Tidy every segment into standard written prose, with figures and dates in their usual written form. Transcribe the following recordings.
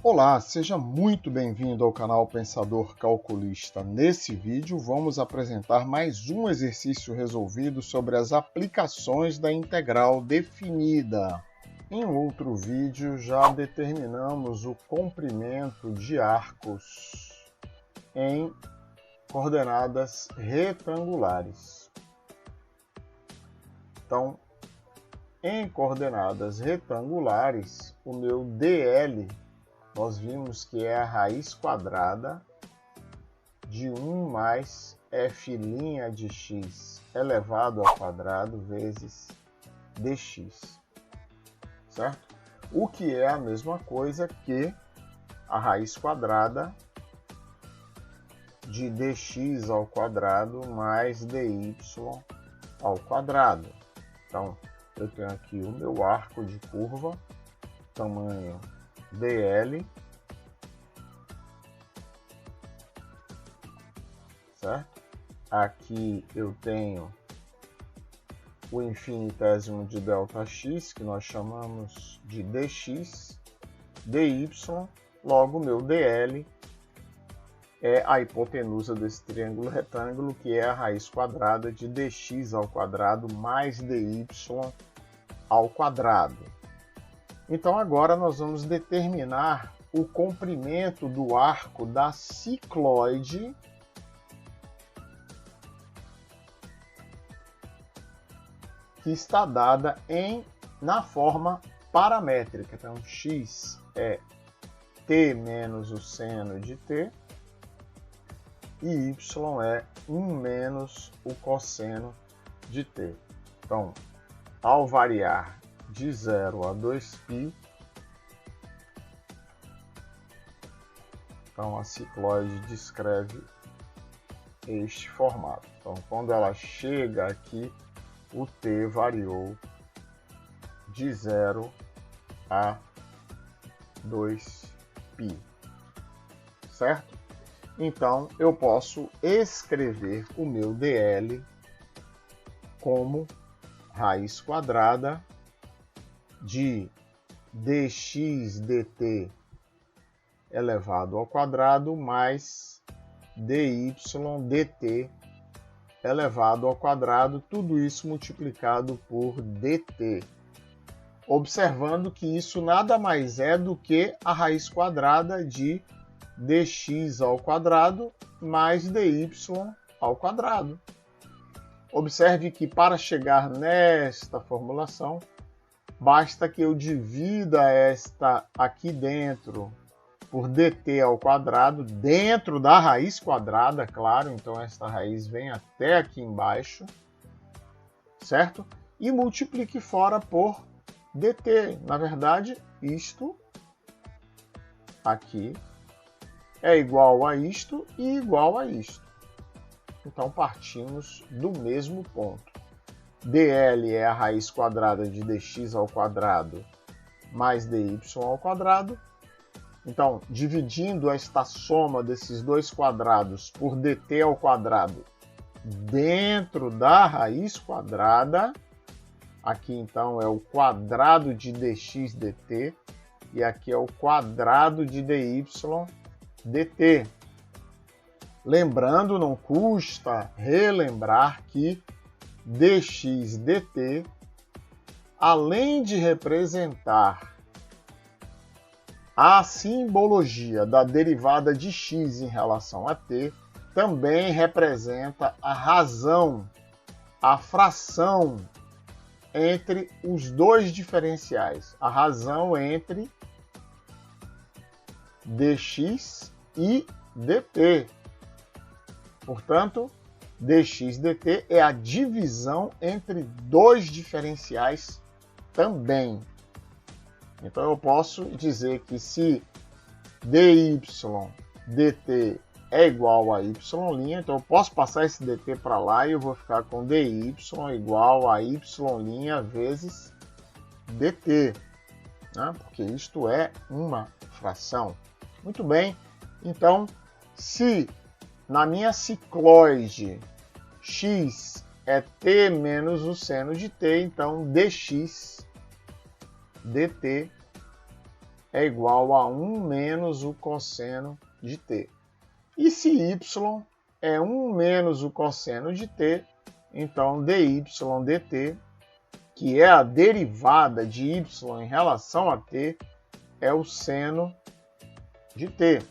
Olá, seja muito bem-vindo ao canal Pensador Calculista. Nesse vídeo vamos apresentar mais um exercício resolvido sobre as aplicações da integral definida. Em outro vídeo já determinamos o comprimento de arcos em coordenadas retangulares. Então, em coordenadas retangulares, o meu DL nós vimos que é a raiz quadrada de 1 mais f' de x elevado ao quadrado vezes dx, certo? O que é a mesma coisa que a raiz quadrada de dx ao quadrado mais dy ao quadrado. Então, eu tenho aqui o meu arco de curva, tamanho dl, certo? Aqui eu tenho o infinitésimo de ΔX, que nós chamamos de dx, dy, logo meu dl é a hipotenusa desse triângulo retângulo, que é a raiz quadrada de dx ao quadrado mais dy ao quadrado. Então agora nós vamos determinar o comprimento do arco da cicloide que está dada na forma paramétrica. Então x é t menos o seno de t e y é 1 menos o cosseno de t. Então, ao variar de 0 a 2π, então a cicloide descreve este formato. Então, quando ela chega aqui, o t variou de 0 a 2π, certo? Então, eu posso escrever o meu dl como raiz quadrada de dx dt elevado ao quadrado mais dy dt elevado ao quadrado, tudo isso multiplicado por dt. Observando que isso nada mais é do que a raiz quadrada de dx ao quadrado mais dy ao quadrado. Observe que para chegar nesta formulação, basta que eu divida esta aqui dentro por dt ao quadrado, dentro da raiz quadrada, claro, então esta raiz vem até aqui embaixo, certo? E multiplique fora por dt. Na verdade, isto aqui é igual a isto e igual a isto. Então partimos do mesmo ponto. dl é a raiz quadrada de dx ao quadrado mais dy ao quadrado. Então, dividindo esta soma desses dois quadrados por dt ao quadrado dentro da raiz quadrada, aqui então é o quadrado de dx dt e aqui é o quadrado de dy dt. Lembrando, não custa relembrar que dx dt, além de representar a simbologia da derivada de x em relação a t, também representa a razão, a fração entre os dois diferenciais, a razão entre dx e dt. Portanto, dx dt é a divisão entre dois diferenciais também. Então eu posso dizer que se dy dt é igual a y', então eu posso passar esse dt para lá e eu vou ficar com dy igual a y' vezes dt, né? Porque isto é uma fração. Muito bem, então se na minha cicloide x é t menos o seno de t, então dx dt é igual a 1 menos o cosseno de t. E se y é 1 menos o cosseno de t, então dy dt, que é a derivada de y em relação a t, é o seno de t.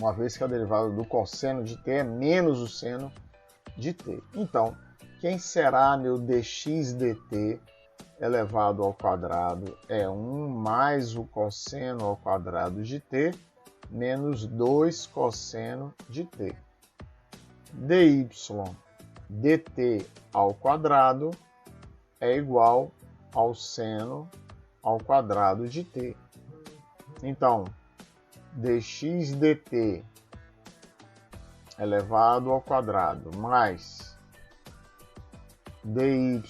Uma vez que a derivada do cosseno de t é menos o seno de t. Então, quem será meu dx dt elevado ao quadrado? É 1 mais o cosseno ao quadrado de t menos 2 cosseno de t. Dy dt ao quadrado é igual ao seno ao quadrado de t. Então, dx dt elevado ao quadrado mais dy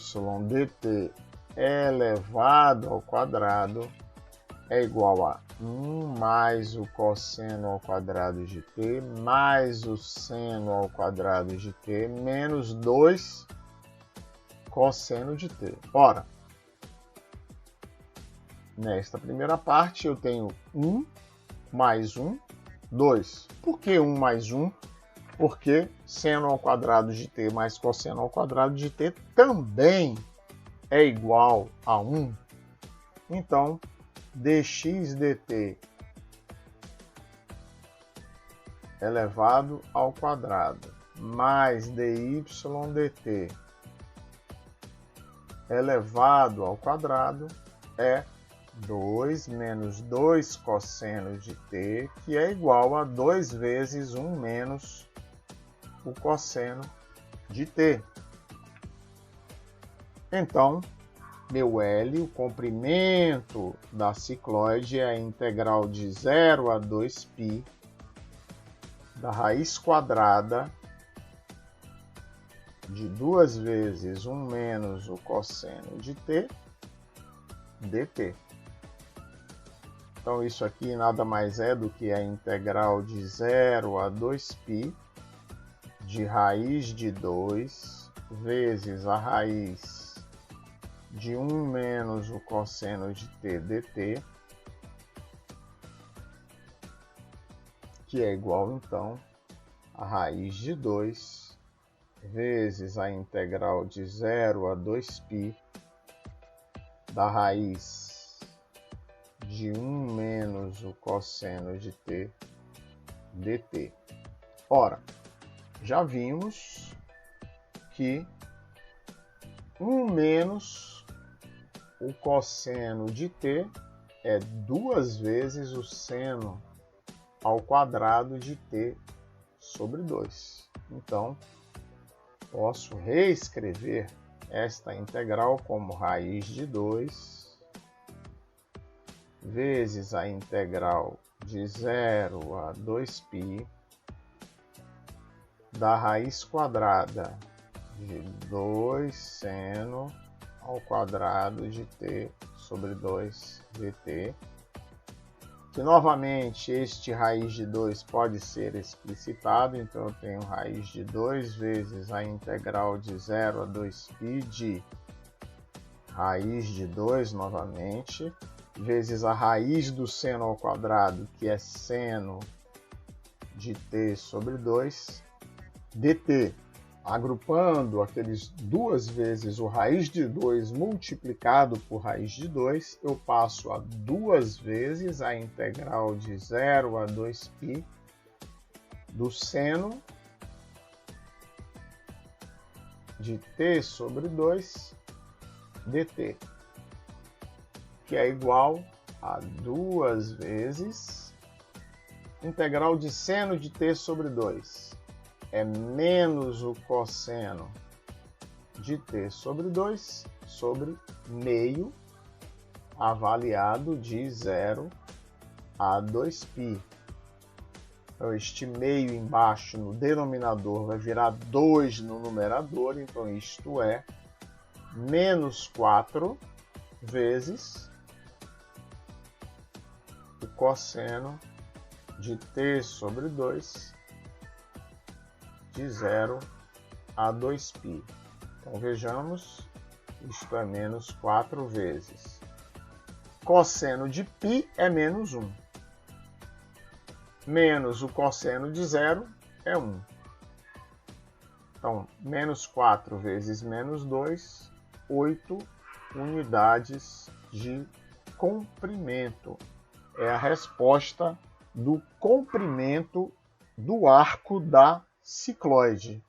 dt elevado ao quadrado é igual a 1 mais o cosseno ao quadrado de t mais o seno ao quadrado de t menos 2 cosseno de t. Ora, nesta primeira parte eu tenho 1 mais 1, 2. Por que 1 mais 1? Porque seno ao quadrado de t mais cosseno ao quadrado de t também é igual a 1. Então, dx dt elevado ao quadrado mais dy dt elevado ao quadrado é 2 menos 2 cosseno de t, que é igual a 2 vezes 1 menos o cosseno de t. Então, meu L, o comprimento da cicloide, é a integral de 0 a 2π da raiz quadrada de 2 vezes 1 menos o cosseno de t dt. Então, isso aqui nada mais é do que a integral de 0 a 2π de raiz de 2 vezes a raiz de 1 menos o cosseno de t dt, que é igual, então, a raiz de 2 vezes a integral de 0 a 2π da raiz de 1 menos o cosseno de t dt. Ora, já vimos que 1 menos o cosseno de t é 2 vezes o seno ao quadrado de t sobre 2. Então, posso reescrever esta integral como raiz de 2 vezes a integral de 0 a 2π da raiz quadrada de 2 seno ao quadrado de t sobre 2 dt, que novamente este raiz de 2 pode ser explicitado, então eu tenho raiz de 2 vezes a integral de 0 a 2π de raiz de 2 novamente, vezes a raiz do seno ao quadrado, que é seno de t sobre 2, dt. Agrupando aqueles 2 vezes o raiz de 2 multiplicado por raiz de 2, eu passo a 2 vezes a integral de 0 a 2π do seno de t sobre 2 dt, que é igual a 2 vezes integral de seno de t sobre 2. É menos o cosseno de t sobre 2 sobre meio avaliado de 0 a 2π. Então, este meio embaixo no denominador vai virar 2 no numerador, então isto é menos 4 vezes o cosseno de t sobre 2 de 0 a 2π. Então vejamos, isto é menos 4 vezes cosseno de π é menos 1. Menos o cosseno de zero é 1. Então, menos 4 vezes menos 2, 8 unidades de comprimento. É a resposta do comprimento do arco da cicloide.